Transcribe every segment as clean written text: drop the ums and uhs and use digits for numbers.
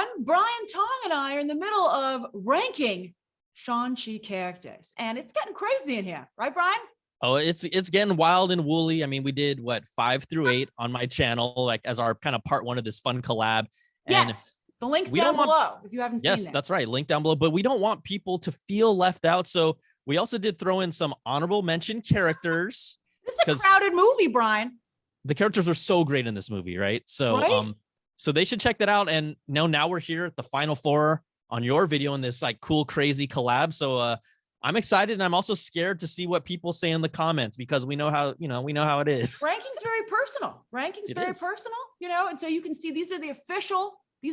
everyone. Brian Tong and I are in the middle of ranking Shang Chi characters, and it's getting crazy in here, right, Brian? Oh, it's getting wild and woolly. I mean, we did what 5 through 8 on my channel, like as our kind of part 1 of this fun collab. And yes, the link's down below if you haven't seen it. Yes, that's right. Link down below. But we don't want people to feel left out, so we also did throw in some honorable mention characters. This is a crowded movie, Brian. The characters were so great in this movie, right? So, so they should check that out. And now we're here at the final 4 on your video in this like cool, crazy collab. So, I'm excited, and I'm also scared to see what people say in the comments because we know how it is. Ranking's very personal. Personal, and so you can see these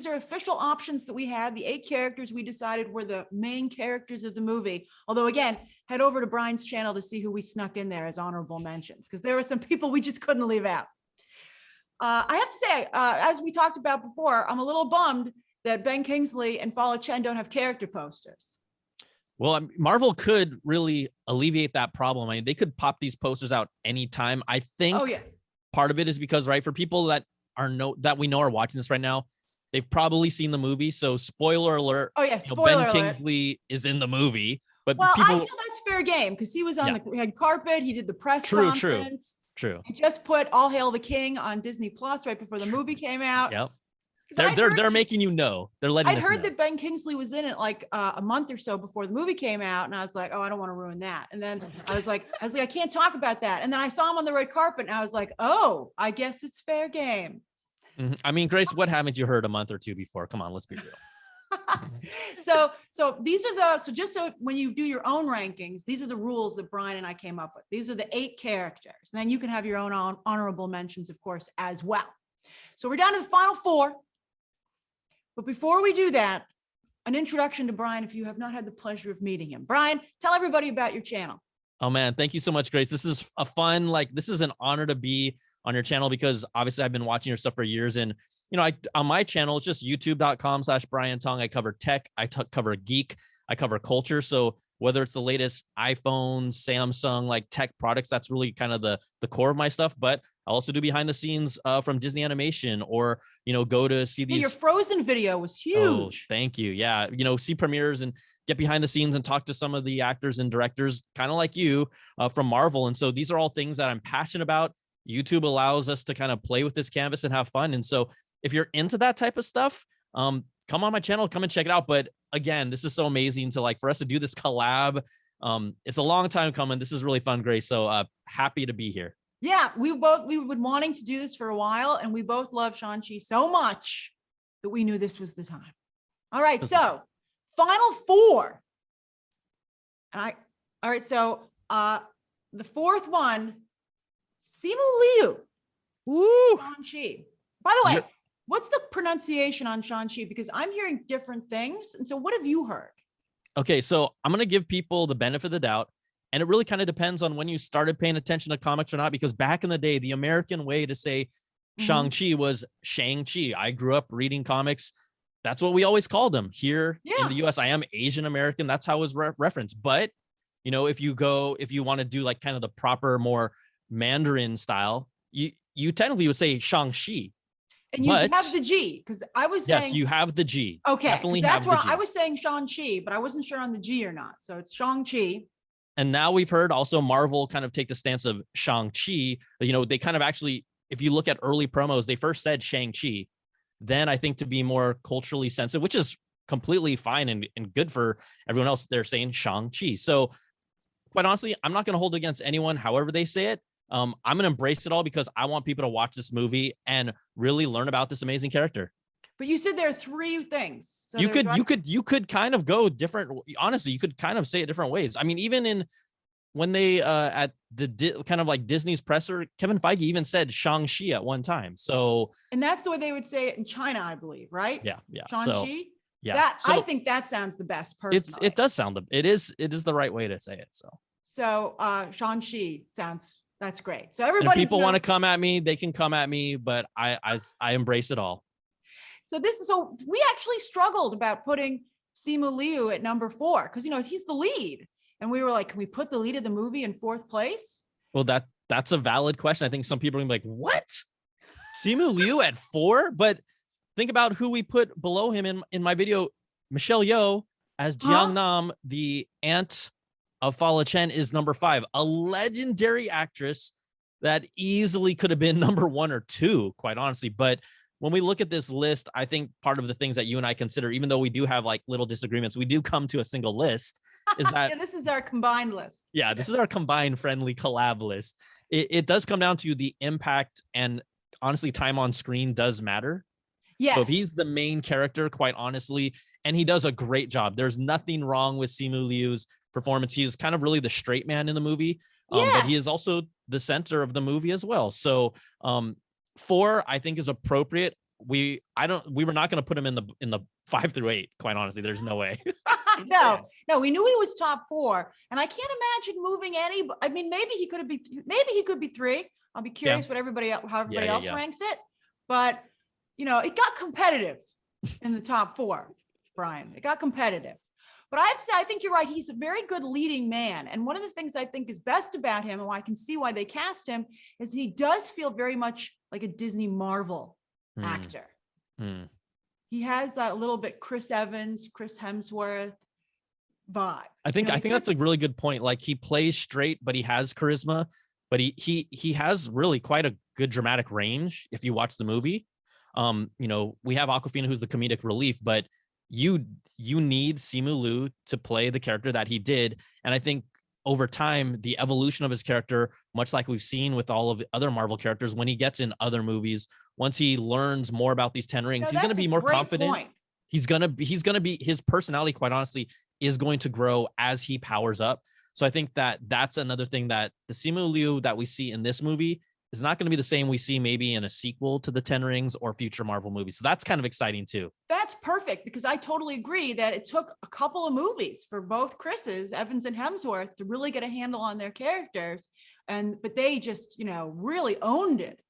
are official options that we had. The 8 characters we decided were the main characters of the movie. Although again, head over to Brian's channel to see who we snuck in there as honorable mentions, because there were some people we just couldn't leave out. I have to say, as we talked about before, I'm a little bummed that Ben Kingsley and Fala Chen don't have character posters. Well, Marvel could really alleviate that problem. I mean, they could pop these posters out anytime. I think part of it is because, right, for people that we know are watching this right now, they've probably seen the movie. So spoiler alert. Oh yeah, spoiler alert. Ben Kingsley is in the movie. But I feel that's fair game because he was on the red carpet. He did the press conference. True. He just put All Hail the King on Disney Plus right before the movie came out. Yep. They're making they're letting us know. I'd heard that Ben Kingsley was in it like a month or so before the movie came out, and I was like, oh, I don't want to ruin that. And then I was like, I can't talk about that. And then I saw him on the red carpet, and I was like, oh, I guess it's fair game. Mm-hmm. I mean, Grace, what haven't you heard a month or 2 before? Come on, let's be real. So these are just so when you do your own rankings, these are the rules that Brian and I came up with. These are the 8 characters, and then you can have your own honorable mentions, of course, as well. So we're down to the final 4. But before we do that, an introduction to Brian, if you have not had the pleasure of meeting him. Brian, tell everybody about your channel. Oh man, thank you so much, Grace. This is a fun, this is an honor to be on your channel because obviously I've been watching your stuff for years. And, on my channel, it's just youtube.com/Brian Tong. I cover tech, I cover geek, I cover culture. So whether it's the latest iPhone, Samsung, tech products, that's really kind of the core of my stuff. But I also do behind the scenes from Disney animation or, go to see these. Your Frozen video was huge. Oh, thank you. Yeah. See premieres and get behind the scenes and talk to some of the actors and directors, kind of like you from Marvel. And so these are all things that I'm passionate about. YouTube allows us to kind of play with this canvas and have fun. And so if you're into that type of stuff, come on my channel, come and check it out. But again, this is so amazing to for us to do this collab. It's a long time coming. This is really fun, Grace. So happy to be here. Yeah, we've been wanting to do this for a while, and we both love Shang-Chi so much that we knew this was the time. All right, so final 4. All right, so the 4th one, Simu Liu. Woo! Shang-Chi. By the way, what's the pronunciation on Shang-Chi? Because I'm hearing different things. And so what have you heard? Okay, so I'm going to give people the benefit of the doubt. And it really kind of depends on when you started paying attention to comics or not, because back in the day, the American way to say Shang-Chi was Shang-Chi. I grew up reading comics. That's what we always called them here in the US. I am Asian American. That's how it was referenced. But, if you want to do kind of the proper, more Mandarin style, you technically would say Shang-Chi. And you have the G, because I was saying. Yes, you have the G. Okay, definitely that's why I was saying Shang-Chi, but I wasn't sure on the G or not. So it's Shang-Chi. And now we've heard also Marvel kind of take the stance of Shang-Chi. They kind of actually, if you look at early promos, they first said Shang-Chi. Then I think to be more culturally sensitive, which is completely fine and good for everyone else, they're saying Shang-Chi. So quite honestly, I'm not going to hold it against anyone, however they say it. I'm going to embrace it all because I want people to watch this movie and really learn about this amazing character. But you said there are 3 things. So you could kind of go different. Honestly, you could kind of say it different ways. I mean, even when they at the kind of Disney's presser, Kevin Feige even said Shang-Chi at one time. So, and that's the way they would say it in China, I believe, right? Yeah. Shang-Chi. So, yeah. I think that sounds the best. Personally, it does sound it is the right way to say it. So Shang-Chi that's great. So everybody, if people want to come at me, they can come at me, but I embrace it all. So we actually struggled about putting Simu Liu at number 4 because he's the lead, and we were like, can we put the lead of the movie in 4th place? Well, that's a valid question. I think some people are gonna be like, what? Simu Liu at 4? But think about who we put below him in my video. Michelle Yeoh as Jiang Nan, the aunt of Fala Chen, is number 5, a legendary actress that easily could have been number 1 or 2, quite honestly. But when we look at this list, I think part of the things that you and I consider, even though we do have like little disagreements, we do come to a single list, is that this is our combined list. Yeah, this is our combined friendly collab list. It does come down to the impact, and honestly, time on screen does matter. Yes. So if he's the main character, quite honestly, and he does a great job. There's nothing wrong with Simu Liu's performance. He is kind of really the straight man in the movie, but he is also the center of the movie as well. So 4, I think, is appropriate. We were not going to put him in the 5 through 8. Quite honestly, there's no way. No, we knew he was top 4, and I can't imagine moving any. I mean, maybe he could be 3. I'll be curious how everybody else ranks it. But it got competitive in the top 4, Brian. It got competitive. But I have to say, I think you're right. He's a very good leading man. And one of the things I think is best about him, and I can see why they cast him, is he does feel very much like a Disney Marvel actor. He has that little bit Chris Evans, Chris Hemsworth vibe. I think that's a really good point. Like, he plays straight, but he has charisma. But he has really quite a good dramatic range if you watch the movie. We have Aquafina, who's the comedic relief, but you need Simu Liu to play the character that he did. And I think over time, the evolution of his character, much like we've seen with all of the other Marvel characters, when he gets in other movies, once he learns more about these 10 rings, he's going to be more confident. Point. He's going to be, his personality, quite honestly, is going to grow as he powers up. So I think that's another thing, that the Simu Liu that we see in this movie is not going to be the same we see maybe in a sequel to the 10 Rings or future Marvel movies. So that's kind of exciting too. That's perfect, because I totally agree that it took a couple of movies for both Chris's, Evans and Hemsworth, to really get a handle on their characters. But they just, really owned it.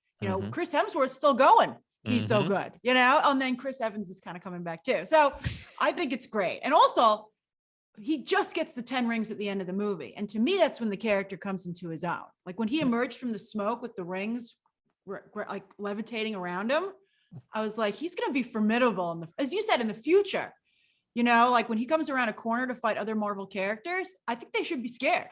Chris Hemsworth's still going. He's so good, and then Chris Evans is kind of coming back too. So I think it's great. And also, he just gets the 10 rings at the end of the movie. And to me, that's when the character comes into his own. Like when he emerged from the smoke with the rings like levitating around him, I was like, he's going to be formidable. As you said, in the future, like when he comes around a corner to fight other Marvel characters, I think they should be scared.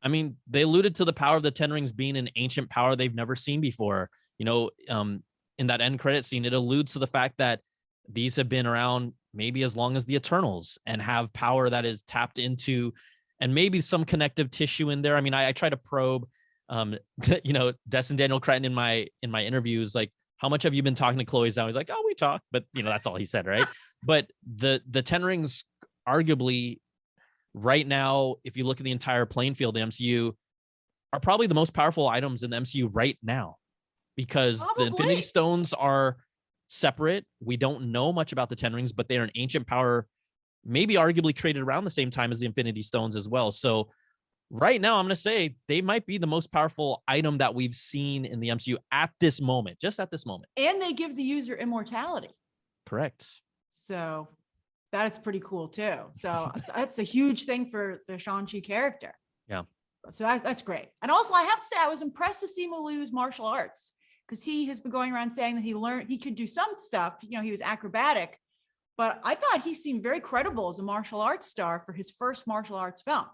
I mean, they alluded to the power of the 10 rings being an ancient power they've never seen before. In that end credit scene, it alludes to the fact that these have been around maybe as long as the Eternals and have power that is tapped into, and maybe some connective tissue in there. I mean, I try to probe, Destin Daniel Cretton in my interviews, like, how much have you been talking to Chloe Zhao? He's like, oh, we talk, but that's all he said, right? But the 10 rings, arguably right now, if you look at the entire playing field, the MCU, are probably the most powerful items in the MCU right now, because the Infinity Stones are separate. We don't know much about the 10 rings, but they are an ancient power, maybe arguably created around the same time as the Infinity Stones as well. So right now, I'm going to say they might be the most powerful item that we've seen in the MCU at this moment, just at this moment. And they give the user immortality. Correct. So that's pretty cool too. So that's a huge thing for the Shang Chi character. Yeah. So that's great. And also, I have to say, I was impressed with Simu Liu's martial arts, because he has been going around saying that he could do some stuff. He was acrobatic, but I thought he seemed very credible as a martial arts star for his first martial arts film.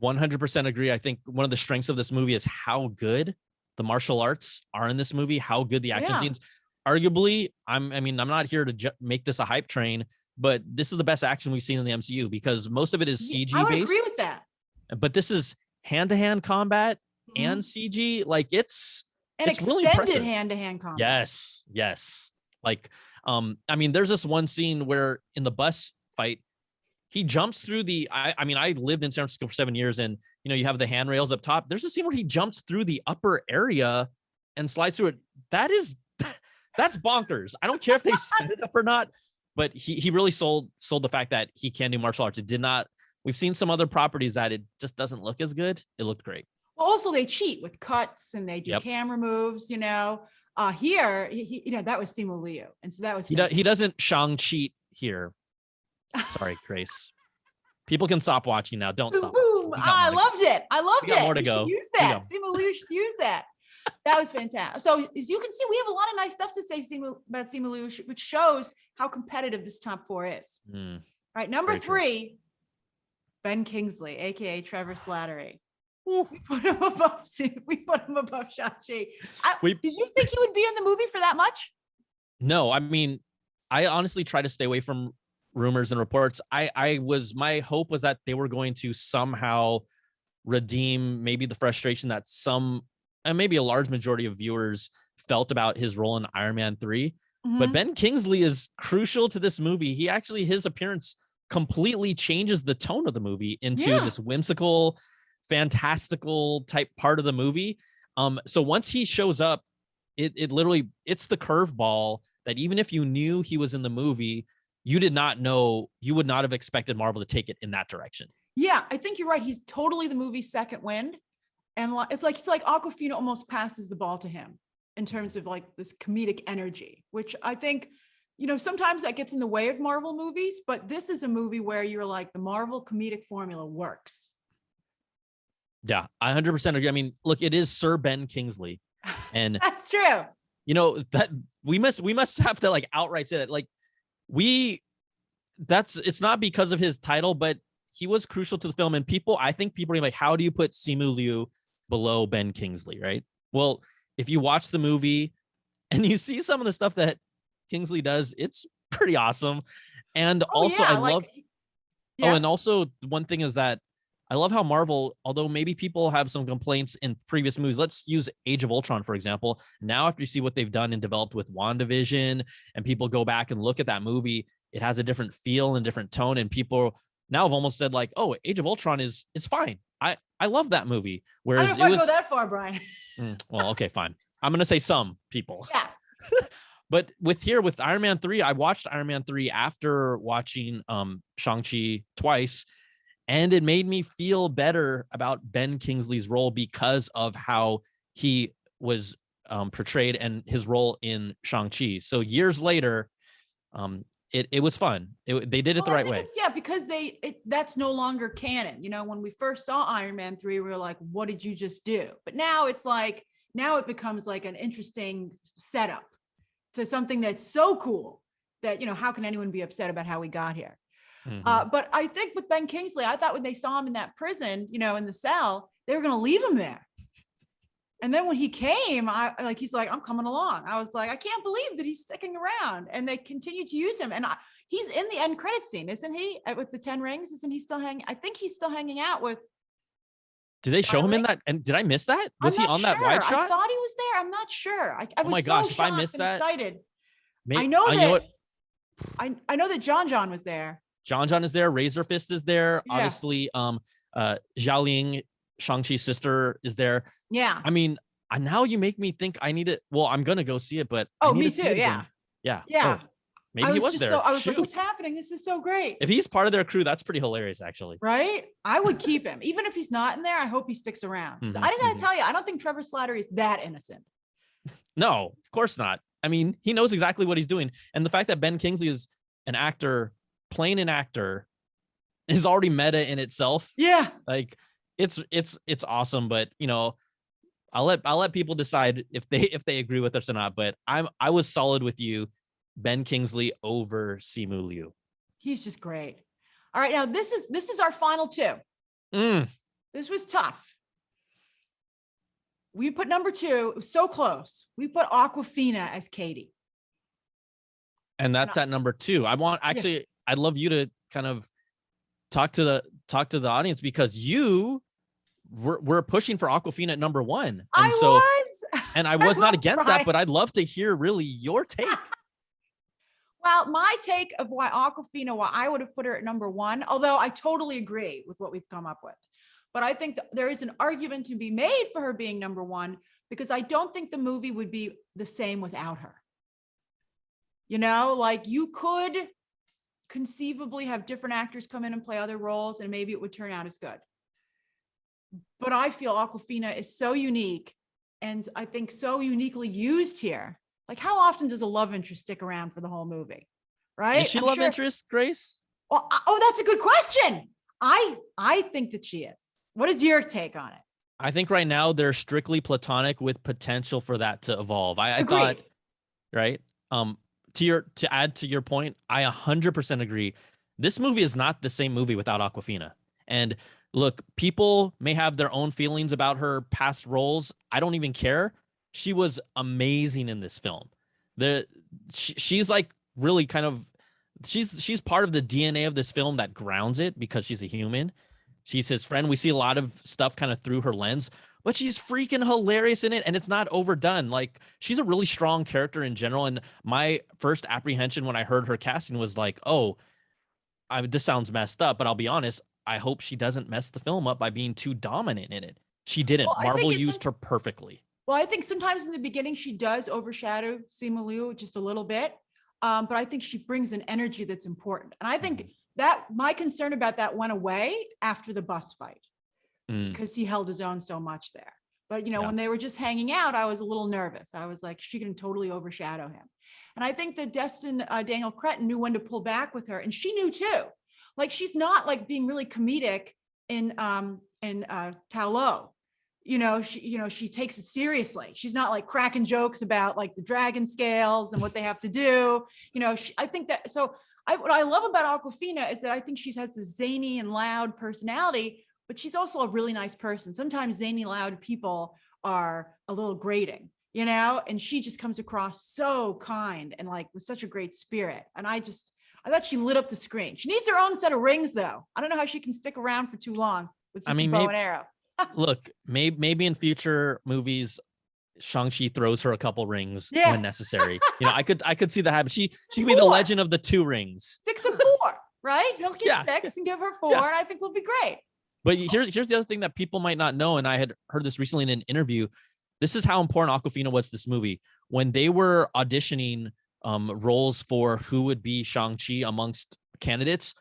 100% agree. I think one of the strengths of this movie is how good the martial arts are in this movie, how good the action scenes. Arguably, I'm not here to make this a hype train, but this is the best action we've seen in the MCU, because most of it is CG based. I would agree with that. But this is hand-to-hand combat and CG. Like, it's really impressive. Hand-to-hand combat. Yes. Like, there's this one scene where in the bus fight, he jumps through I lived in San Francisco for 7 years, and you have the handrails up top. There's a scene where he jumps through the upper area and slides through it. That's bonkers. I don't care if they set it up or not, but he really sold the fact that he can do martial arts. It did not. We've seen some other properties that it just doesn't look as good. It looked great. Well, also they cheat with cuts and they do camera moves, here, that was Simu Liu. And so that was, he doesn't Shang cheat here. Sorry, Grace. People can stop watching now. Don't stop. Boom. I loved it. More to go. Use that. Simu Liu should use that. That was fantastic. So as you can see, we have a lot of nice stuff to say about Simu Liu, which shows how competitive this top 4 is. All right, number 3, Ben Kingsley, aka Trevor Slattery. We put him above Shang-Chi. Did you think he would be in the movie for that much? No, I mean, I honestly try to stay away from rumors and reports. My hope was that they were going to somehow redeem maybe the frustration that some and maybe a large majority of viewers felt about his role in Iron Man 3. But Ben Kingsley is crucial to this movie. His appearance completely changes the tone of the movie into this whimsical, fantastical type part of the movie. So once he shows up, it literally, it's the curveball that even if you knew he was in the movie, you would not have expected Marvel to take it in that direction. Yeah, I think you're right. He's totally the movie's second wind. And it's like Aquafina almost passes the ball to him in terms of like this comedic energy, which I think, sometimes that gets in the way of Marvel movies, but this is a movie where you're like, the Marvel comedic formula works. Yeah, I 100% agree. I mean, look, it is Sir Ben Kingsley. And that's true. That we must have to like outright say that. Like it's not because of his title, but he was crucial to the film. And I think people are like, how do you put Simu Liu below Ben Kingsley, right? Well, if you watch the movie and you see some of the stuff that Kingsley does, it's pretty awesome. And and also one thing is that I love how Marvel, although maybe people have some complaints in previous movies, let's use Age of Ultron, for example. Now, after you see what they've done and developed with WandaVision, and people go back and look at that movie, it has a different feel and different tone. And people now have almost said like, oh, Age of Ultron is fine. I love that movie. Whereas I don't know if I go that far, Brian. Well, okay, fine. I'm going to say some people. Yeah. But with Iron Man 3, I watched Iron Man 3 after watching Shang-Chi twice. And it made me feel better about Ben Kingsley's role because of how he was portrayed and his role in Shang-Chi. So years later, it was fun. They did it the right way. Because that's no longer canon. When we first saw Iron Man 3, we were like, what did you just do? But now it becomes like an interesting setup to something that's so cool that, how can anyone be upset about how we got here? But I think with Ben Kingsley, I thought when they saw him in that prison, in the cell, they were going to leave him there. And then when he came, he's like, I'm coming along. I was like, I can't believe that he's sticking around. And they continue to use him. And he's in the end credit scene, isn't he? With the 10 rings, isn't he still hanging? I think he's still hanging out with. Did they show him in that? And did I miss that? Was he on that wide shot? I thought he was there. I'm not sure. I was oh my gosh, if I missed that, excited. I know that John was there. John is there. Razor Fist is there. Yeah. Obviously, Xialing, Shang-Chi's sister, is there. Yeah. I mean, now you make me think I need it. Well, I'm going to go see it, but me too. Yeah. Yeah. Yeah. Oh, maybe he was there. I was like, what's happening? This is so great. If he's part of their crew, that's pretty hilarious, actually. Right? I would keep him. Even if he's not in there, I hope he sticks around. So I got to tell you, I don't think Trevor Slattery is that innocent. No, of course not. I mean, he knows exactly what he's doing. And the fact that Ben Kingsley is an actor, playing an actor, is already meta in itself. Yeah. Like it's awesome, but I'll let people decide if they agree with us or not, but I was solid with you. Ben Kingsley over Simu Liu. He's just great. All right, now this is our final 2. This was tough. We put number 2. It was so close. We put Aquafina as Katy. And that's at number 2. I'd love you to kind of talk to the audience, because we're pushing for Aquafina at number 1. And I was not against that, but I'd love to hear really your take. Well, my take of why I would have put her at number 1, although I totally agree with what we've come up with. But I think there is an argument to be made for her being number 1, because I don't think the movie would be the same without her. Like you could conceivably have different actors come in and play other roles, and maybe it would turn out as good. But I feel Aquafina is so unique, and I think so uniquely used here. Like, how often does a love interest stick around for the whole movie? Right? Is she love interest, Grace? Well, that's a good question. I think that she is. What is your take on it? I think right now they're strictly platonic with potential for that to evolve. I thought, Agreed. right? To add to your point, I 100% agree. This movie is not the same movie without Aquafina. And look, people may have their own feelings about her past roles. I don't even care. She was amazing in this film. She's like really kind of she's part of the DNA of this film that grounds it because she's a human. She's his friend. We see a lot of stuff kind of through her lens, but she's freaking hilarious in it, and it's not overdone. Like, she's a really strong character in general. And my first apprehension when I heard her casting was like, oh, this sounds messed up, but I'll be honest, I hope she doesn't mess the film up by being too dominant in it. She didn't. Well, Marvel used her perfectly. Well, I think sometimes in the beginning she does overshadow Simu Liu just a little bit, but I think she brings an energy that's important. And I think that my concern about that went away after the bus fight because he held his own so much there. But, when they were just hanging out, I was a little nervous. I was like, she can totally overshadow him. And I think that Daniel Cretton knew when to pull back with her, and she knew too. Like, she's not like being really comedic in Tao Lo. She takes it seriously. She's not like cracking jokes about like the dragon scales and what they have to do. I think that, what I love about Aquafina is that I think she has this zany and loud personality, but she's also a really nice person. Sometimes zany, loud people are a little grating, and she just comes across so kind and like with such a great spirit. And I thought she lit up the screen. She needs her own set of rings though. I don't know how she can stick around for too long with just a bow and arrow. Look, maybe in future movies, Shang-Chi throws her a couple rings when necessary. I could see that happen. She could be the legend of the 2 rings. 6 and 4, right? He'll keep 6 and give her 4, and I think we'll be great. But here's the other thing that people might not know, and I had heard this recently in an interview. This is how important Aquafina was to this movie. When they were auditioning roles for who would be Shang-Chi amongst candidates,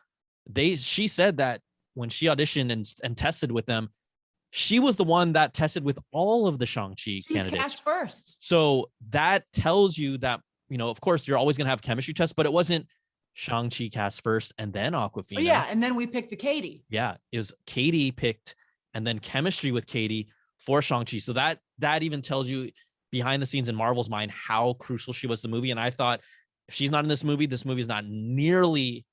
she said that when she auditioned and tested with them, she was the one that tested with all of the Shang-Chi candidates. She was cast first. So that tells you that, of course, you're always going to have chemistry tests, but it wasn't Shang-Chi cast first and then Aquafina. Oh, yeah, and then we picked the Katy. Yeah, it was Katy picked and then chemistry with Katy for Shang-Chi. So that even tells you behind the scenes in Marvel's mind how crucial she was to the movie. And I thought, if she's not in this movie is not nearly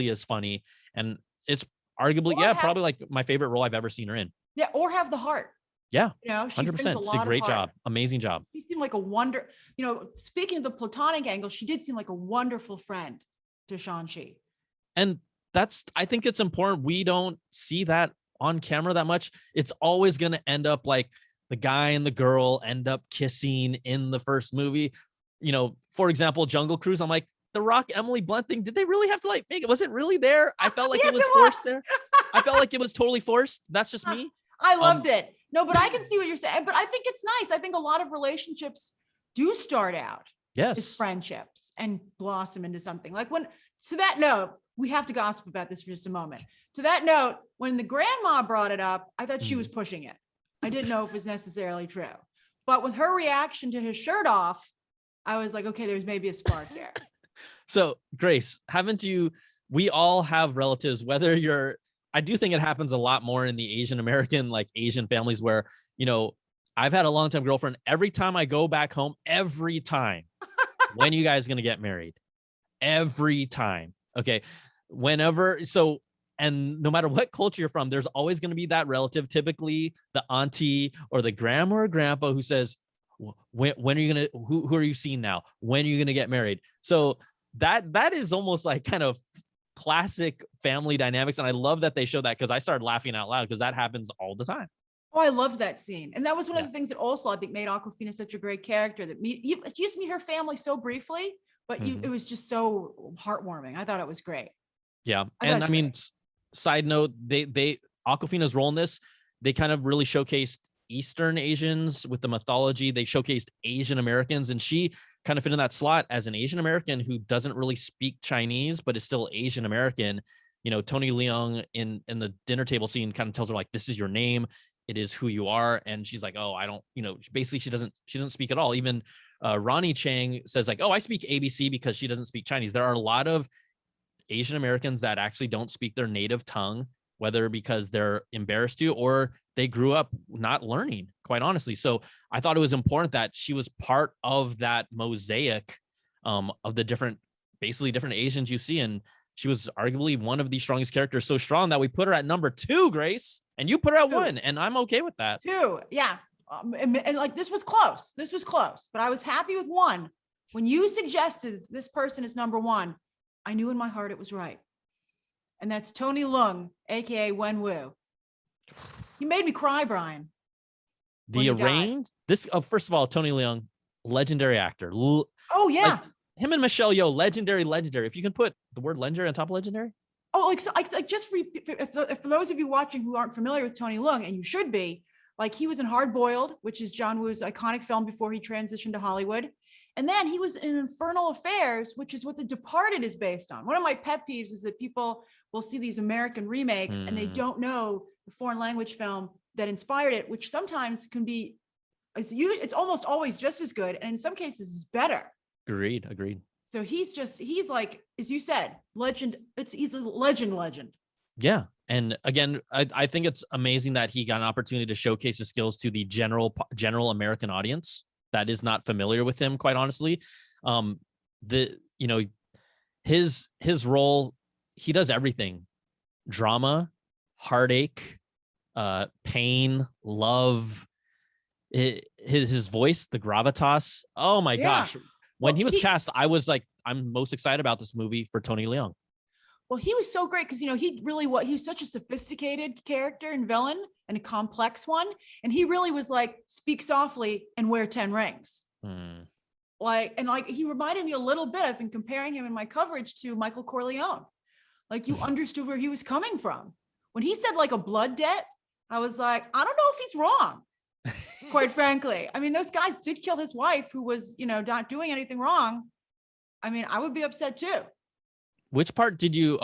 as funny. And it's arguably, probably like my favorite role I've ever seen her in. Yeah, or have the heart. Yeah, she 100%. Brings a lot She did a great of heart. job. Amazing job. She seemed like a wonder. Speaking of the platonic angle, she did seem like a wonderful friend to Shang-Chi. And I think it's important. We don't see that on camera that much. It's always going to end up like the guy and the girl end up kissing in the first movie. For example, Jungle Cruise. I'm like, The Rock, Emily Blunt thing. Did they really have to like make it? Was it really there? I felt like it was forced there. I felt like it was totally forced. That's just me. I loved it. No, but I can see what you're saying. But I think it's nice. I think a lot of relationships do start out as friendships and blossom into something. Like to that note, we have to gossip about this for just a moment. To that note, when the grandma brought it up, I thought she was pushing it. I didn't know if it was necessarily true. But with her reaction to his shirt off, I was like, okay, there's maybe a spark there. So, Grace, we all have relatives, I do think it happens a lot more in the Asian American, like Asian families where, I've had a longtime girlfriend. Every time I go back home, when you guys going to get married? Every time. Okay. And no matter what culture you're from, there's always going to be that relative, typically the auntie or the grandma or grandpa who says, when are you going to, who are you seeing now? When are you going to get married? So that is almost like kind of classic family dynamics. And I love that they show that because I started laughing out loud because that happens all the time. Oh, I loved that scene. And that was one of the things that also I think made Aquafina such a great character, that you used to meet her family so briefly, but it was just so heartwarming. I thought it was great. Yeah. And I mean, side note, they Aquafina's role in this, they kind of really showcased Eastern Asians with the mythology. They showcased Asian Americans, and she kind of fit in that slot as an Asian American who doesn't really speak Chinese, but is still Asian American. Tony Leung in the dinner table scene kind of tells her like, this is your name. It is who you are. And she's like, oh, I don't, basically she doesn't speak at all. Even Ronnie Chang says like, oh, I speak ABC because she doesn't speak Chinese. There are a lot of Asian Americans that actually don't speak their native tongue whether because they're embarrassed to or they grew up not learning, quite honestly. So I thought it was important that she was part of that mosaic of the basically different Asians you see. And she was arguably one of the strongest characters, so strong that we put her at number 2, Grace, and you put her at 1, and I'm okay with that. 2, yeah. And like, this was close, but I was happy with 1. When you suggested this person is number 1, I knew in my heart it was right. And that's Tony Leung, AKA Wenwu. He made me cry, Brian. The arranged, first of all, Tony Leung, legendary actor. Oh yeah. Like, him and Michelle Yeoh, legendary. If you can put the word legendary on top of legendary. Oh, like just for those of you watching who aren't familiar with Tony Leung, and you should be, like, he was in Hard Boiled, which is John Woo's iconic film before he transitioned to Hollywood. And then he was in Infernal Affairs, which is what The Departed is based on. One of my pet peeves is that people will see these American remakes and they don't know the foreign language film that inspired it, which sometimes can be, it's almost always just as good, and in some cases is better. Agreed. So he's like, as you said, legend. He's a legend. Yeah. And again, I think it's amazing that he got an opportunity to showcase his skills to the general American audience that is not familiar with him, quite honestly. His role, he does everything: drama, heartache, pain, love, his voice, the gravitas. Oh my gosh. When he was cast, I was like, I'm most excited about this movie for Tony Leung. Well, he was so great because, he was such a sophisticated character and villain, and a complex one. And he really was like, speak softly and wear 10 rings. He reminded me a little bit. I've been comparing him in my coverage to Michael Corleone. Like, you understood where he was coming from. When he said like a blood debt, I was like, I don't know if he's wrong. Quite frankly. I mean, those guys did kill his wife, who was, not doing anything wrong. I mean, I would be upset too. Which part did you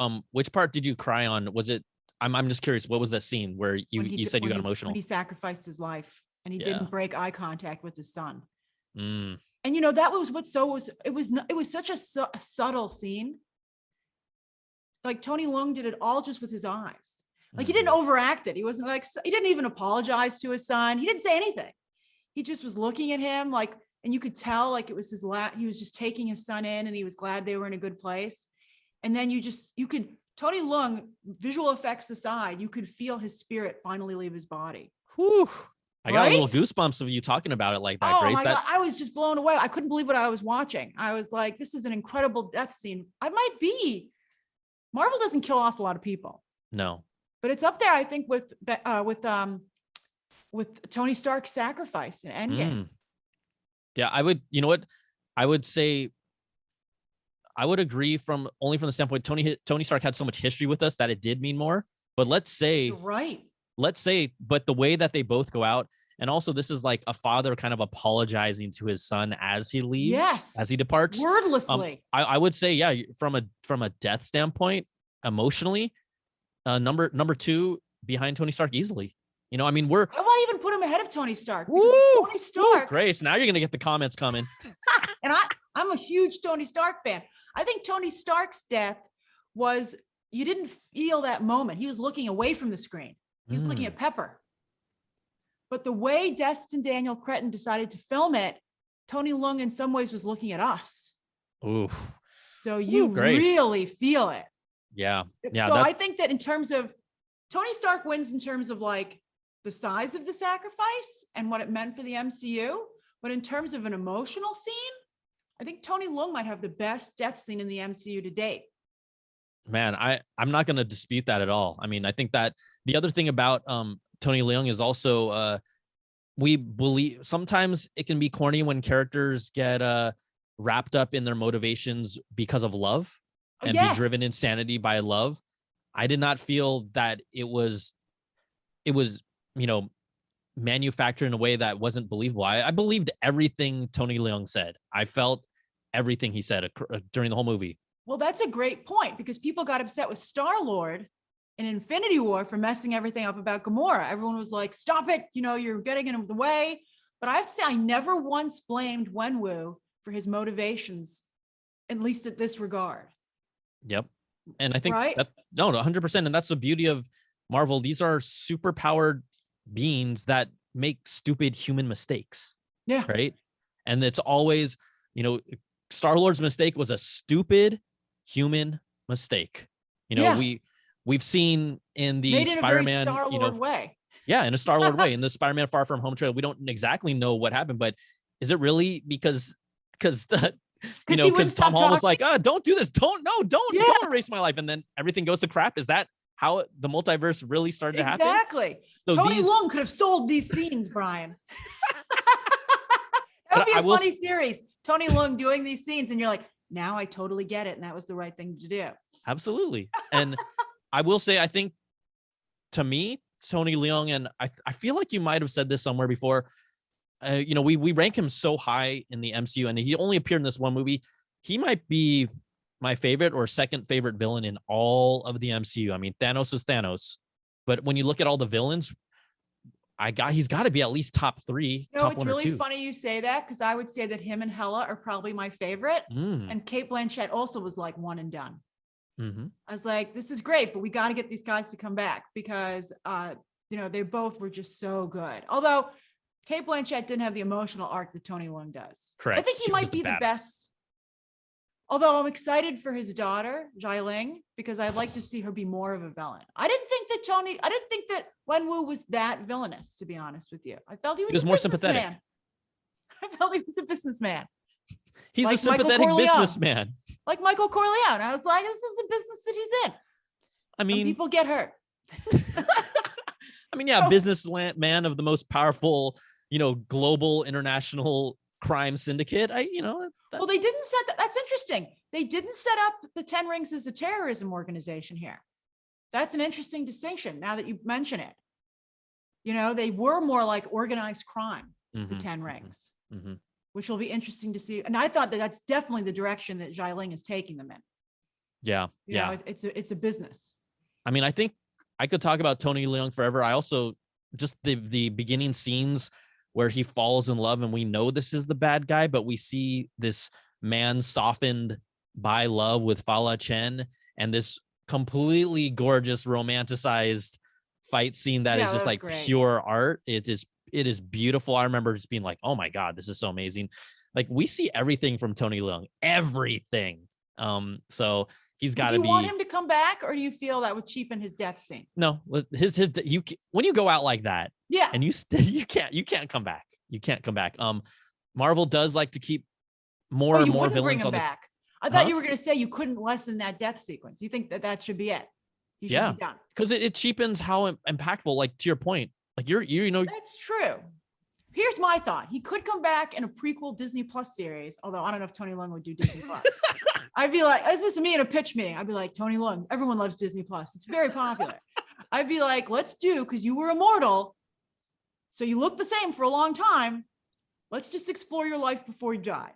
cry on? Was it, I'm just curious, what was that scene where you said you got emotional? When he sacrificed his life and he didn't break eye contact with his son. And that was it was such a subtle scene. Like, Tony Leung did it all just with his eyes. Like, he didn't overact it. He wasn't like, he didn't even apologize to his son. He didn't say anything. He just was looking at him like, and you could tell like it was he was just taking his son in, and he was glad they were in a good place. And then Tony Leung, visual effects aside, you could feel his spirit finally leave his body. Whew. I got a little goosebumps of you talking about it like that, Grace. My God. I was just blown away. I couldn't believe what I was watching. I was like, this is an incredible death scene. Marvel doesn't kill off a lot of people. No. But it's up there, I think, with Tony Stark's sacrifice in Endgame. Yeah, I would say I would agree only from the standpoint Tony Stark had so much history with us that it did mean more. But let's say, you're right. But the way that they both go out, and also this is like a father kind of apologizing to his son as he leaves, as he departs, wordlessly. I would say, yeah, from a death standpoint, emotionally, number 2 behind Tony Stark easily. I won't even put him ahead of Tony Stark. Tony Stark. Grace, now you're gonna get the comments coming. And I'm a huge Tony Stark fan. I think Tony Stark's death was, you didn't feel that moment. He was looking away from the screen. He was looking at Pepper. But the way Destin Daniel Cretton decided to film it, Tony Leung in some ways was looking at us. Ooh. So you really feel it. Yeah. So I think that in terms of, Tony Stark wins in terms of like the size of the sacrifice and what it meant for the MCU. But in terms of an emotional scene, I think Tony Leung might have the best death scene in the MCU to date. Man, I'm not going to dispute that at all. I mean, I think that the other thing about Tony Leung is also we believe sometimes it can be corny when characters get wrapped up in their motivations because of love and be driven insanity by love. I did not feel that it was manufactured in a way that wasn't believable. I believed everything Tony Leung said. I felt everything he said during the whole movie. Well, that's a great point, because people got upset with Star-Lord in Infinity War for messing everything up about Gamora. Everyone was like, stop it, you're getting in the way. But I have to say, I never once blamed Wenwu for his motivations, at least at this regard. Yep. And I think 100%. And that's the beauty of Marvel, these are super powered beings that make stupid human mistakes. Yeah. Right. And it's always, Star-Lord's mistake was a stupid human mistake. We've seen in the Made in Spider-Man, a very Star-Lord way. Yeah, in a Star-Lord way. In the Spider-Man Far From Home trailer, we don't exactly know what happened, but is it really because Tom Holland's like, don't do this. Don't erase my life. And then everything goes to crap. Is that how the multiverse really started to happen? Exactly. So Tony Leung could have sold these scenes, Brian. That would be a funny series. Tony Leung doing these scenes, and you're like, now I totally get it. And that was the right thing to do. Absolutely. And I will say, I think to me, Tony Leung, and I feel like you might have said this somewhere before, we rank him so high in the MCU, and he only appeared in this one movie. He might be my favorite or second favorite villain in all of the MCU. I mean, Thanos is Thanos, but when you look at all the villains, he's got to be at least top 3. Top it's really funny you say that, because I would say that him and Hela are probably my favorite, and Kate Blanchett also was like one and done. Mm-hmm. I was like, this is great, but we got to get these guys to come back because, they both were just so good. Although Kate Blanchett didn't have the emotional arc that Tony Leung does. Correct. I think he might be the best. Although I'm excited for his daughter, Xialing, because I'd like to see her be more of a villain. I didn't think that Wenwu was that villainous, to be honest with you. I felt he was more sympathetic. I felt he was a businessman. He's a sympathetic businessman. Like Michael Corleone. I was like, this is the business that he's in. I mean, some people get hurt. I mean, yeah, businessman of the most powerful, global international crime syndicate. Well, they didn't set that. That's interesting. They didn't set up the 10 Rings as a terrorism organization here. That's an interesting distinction now that you mention it. They were more like organized crime, the 10 Rings, which will be interesting to see. And I thought that that's definitely the direction that Xialing is taking them in. Yeah. It's a business. I mean, I think I could talk about Tony Leung forever. I also just the beginning scenes where he falls in love, and we know this is the bad guy, but we see this man softened by love with Fala Chen, and this completely gorgeous romanticized fight scene that is just like great. Pure art. It is beautiful. I remember just being like, oh my God, this is so amazing. Like, we see everything from Tony Leung, everything. So he's got to be. Do you want him to come back, or do you feel that would cheapen his death scene? No, when you go out like that, yeah, and you can't come back. You can't come back. Marvel does like to keep more and more villains on back. I thought you were going to say you couldn't lessen that death sequence. You think that should be it? He should be done, because it cheapens how impactful. Like, to your point, like that's true. Here's my thought: he could come back in a prequel Disney Plus series. Although I don't know if Tony Leung would do Disney Plus. I'd be like, this is me in a pitch meeting. I'd be like, Tony Leung, everyone loves Disney Plus. It's very popular. I'd be like, let's do, because you were immortal, so you look the same for a long time. Let's just explore your life before you died.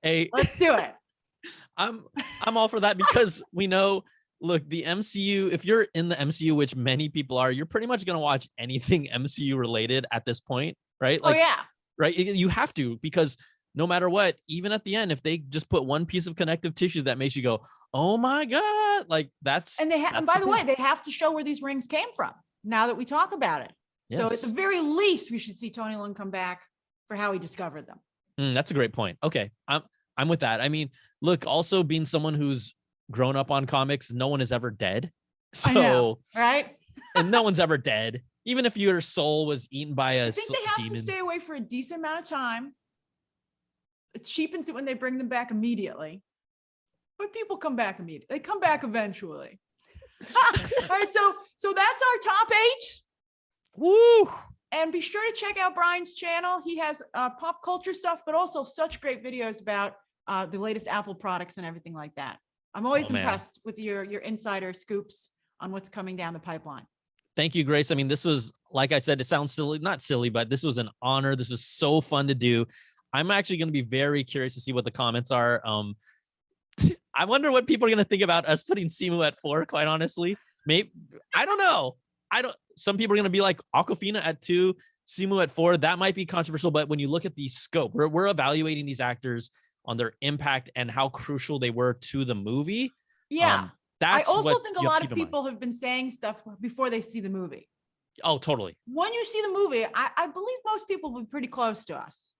Hey, let's do it. I'm all for that, because we know, look, the MCU, if you're in the MCU, which many people are, you're pretty much going to watch anything MCU related at this point, right? Like, right. You have to, because no matter what, even at the end, if they just put one piece of connective tissue that makes you go, oh my God, like that's. And and by the way, they have to show where these rings came from now that we talk about it. Yes. So at the very least, we should see Tony Leung come back for how he discovered them. That's a great point. Okay. I'm with that. I mean, look, also being someone who's grown up on comics, no one is ever dead. So, I know, right? And no one's ever dead. Even if your soul was eaten by a demon. I think they have to stay away for a decent amount of time. It cheapens it when they bring them back immediately. But people come back immediately. They come back eventually. All right, so that's our top 8. Woo! And be sure to check out Brian's channel. He has pop culture stuff, but also such great videos about the latest Apple products and everything like that. I'm always impressed with your insider scoops on what's coming down the pipeline. Thank you, Grace. I mean, this was, like I said, it sounds silly, not silly, but this was an honor. This was so fun to do. I'm actually going to be very curious to see what the comments are. I wonder what people are going to think about us putting Simu at 4, quite honestly. Maybe, I don't know. Some people are going to be like Aquafina at 2, Simu at 4. That might be controversial, but when you look at the scope, we're evaluating these actors on their impact and how crucial they were to the movie. Yeah. That's I also what think a you have lot to of keep in mind. people have been saying stuff before they see the movie. Oh, totally. When you see the movie, I believe most people will be pretty close to us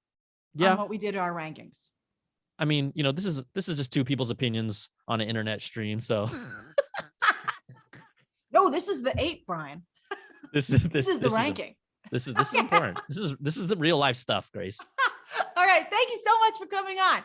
on Yeah. what we did in our rankings. I mean, this is just two people's opinions on an internet stream. So No, this is the 8, Brian. this is the ranking. This is important. This is the real life stuff, Grace. All right. Thank you so much for coming on.